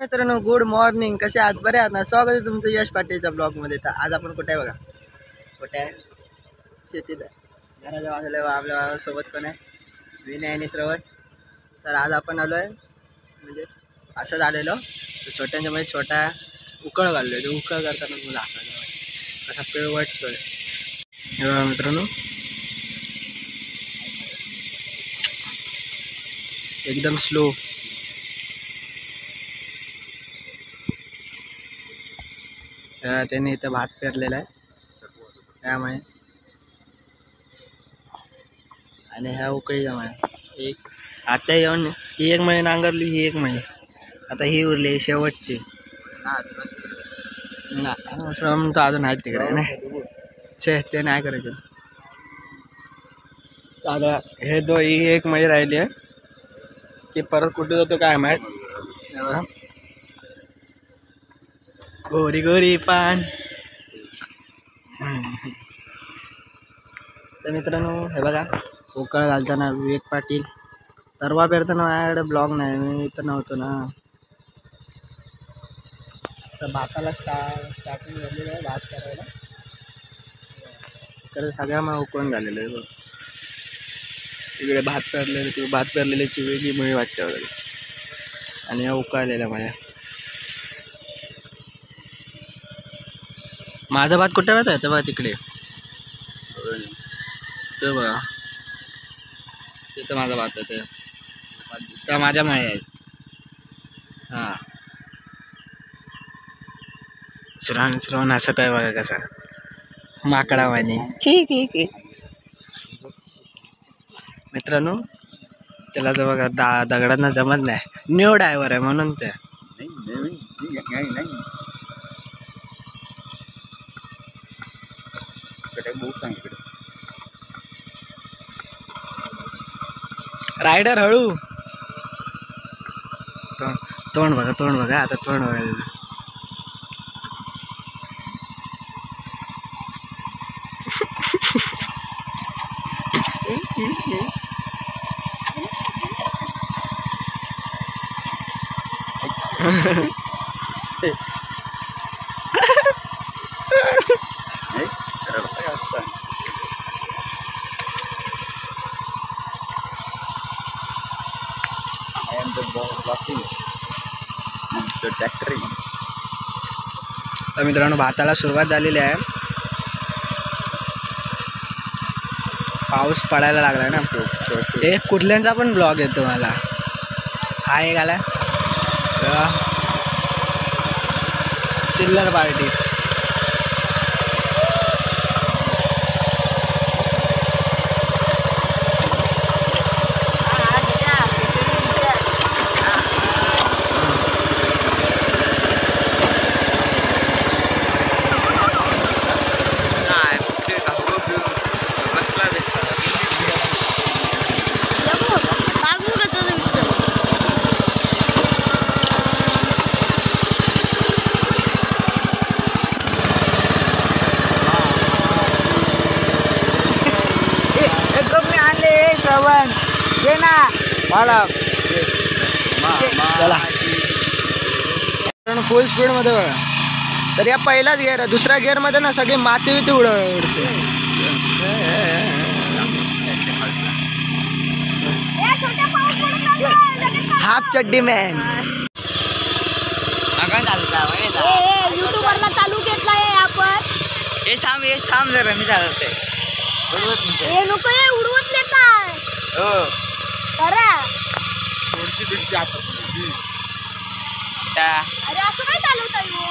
मित्रांनो good morning. कसे आहात? बरे आहात ना? स्वागत आहे तुमचं यश पाटीलच्या ब्लॉगमध्ये. तर आज आपण कुठे आहे बघा, कुठे आहे? शेतीत आहे. घराच्या बाजूला आपल्या सोबत कोण आहे? विनय आणि श्रवण. तर आज आपण आलो आहे म्हणजे असं झालेलो छोट्यांच्या मध्ये छोटा उकळ घाललो. तो उकळ करताना मला कसा पेळ वाटतोय हे बघा मित्रांनो. एकदम स्लो. त्यांनी इथं भात पेरलेला आहे त्यामुळे, आणि ह्या उकळी जमाय एक आता येऊन ही एक मळी नांगरली, ही एक मळी आता ही उरली शेवटची ना. श्रम तो अजून आहेत तिकडे नाही छे, ते नाही करायचं. आता हे ही एक मळी राहिली आहे की परत कुठे जातो काय माहीत. गोरी गोरी पान. तर मित्रांनो हे बघा, उकळ घालताना विवेक पाटील. तरवा पेरताना माझ्याकडे ब्लॉग नाही, मी इथं नव्हतो ना. तर भाताला स्टार्टिंग झालेलं आहे भात करायला. तर सगळ्या मग उकळून झालेलं आहे बघ. तिकडे भात पेरलेले, तिकडे भात पेरलेल्याची वेगळी मळी वाटते वगैरे, आणि ह्या उकळलेल्या माझ्या. माझा भात कुठे माहिती आहे? तर बघा तिकडे, तर बघा तिथं माझा भात आहे. त्या माझ्या माळी आहेत. हां, श्रवण हसत आहे बघा कसा माकडा वाणी. मित्रांनो त्याला तर बघा दगडांना जमत नाही, न्यू डायव्हर आहे म्हणून ते. रायडर हळू. तोंड बघा, तोंड बघा, आता तोंड बघा. तर मित्रांनो भाताला सुरुवात झालेली आहे. पाऊस पडायला लागलाय ना. एक कुठल्यांचा पण ब्लॉग येतो मला. हा एक आला चिल्लर पार्टी. फुल स्पीड मध्ये बघा. तर या पहिलाच गिअर आहे, दुसऱ्या गिअर मध्ये ना सगळी माती बिती उडते. हाफ चड्डी मॅन. युट्यूबरला चालू घेतलाय आपण. हे थांब जरा, मी चालवते. हे नको, हे उडवत नेताय. हो करा. अरे असं काय चालवताय हो?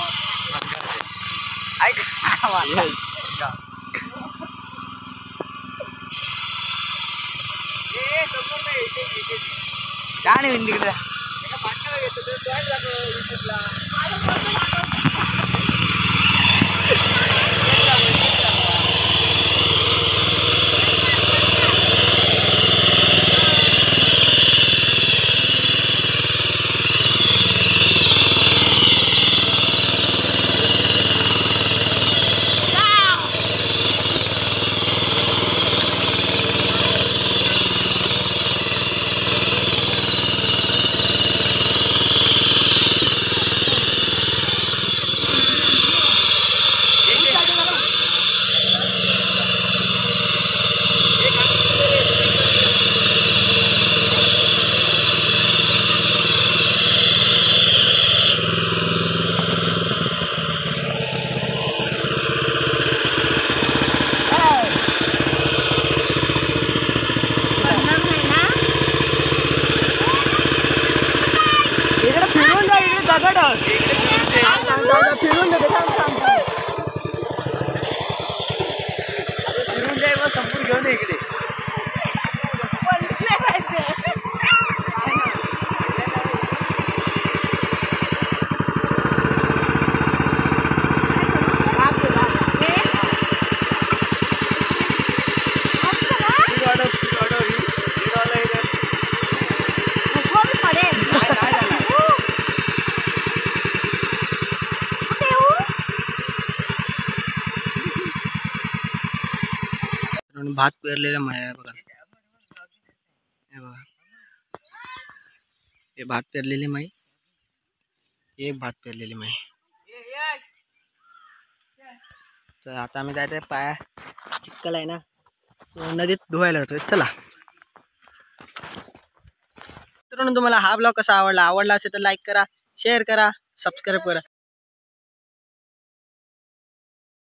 फिरून देते फिरून जाय मग संपूर घेऊन ये इकडे. भात पेरलेलं माय आहे बघा. हे बघा हे भात पेरलेली माई. एक भात पेरलेली माई. तर आता आम्ही जायचं पाया चिखल आहे ना नदीत धुवायला जातोय. चला तर तुम्हाला हा ब्लॉग कसा आवडला असेल तर लाईक करा, शेअर करा, सबस्क्राईब करा.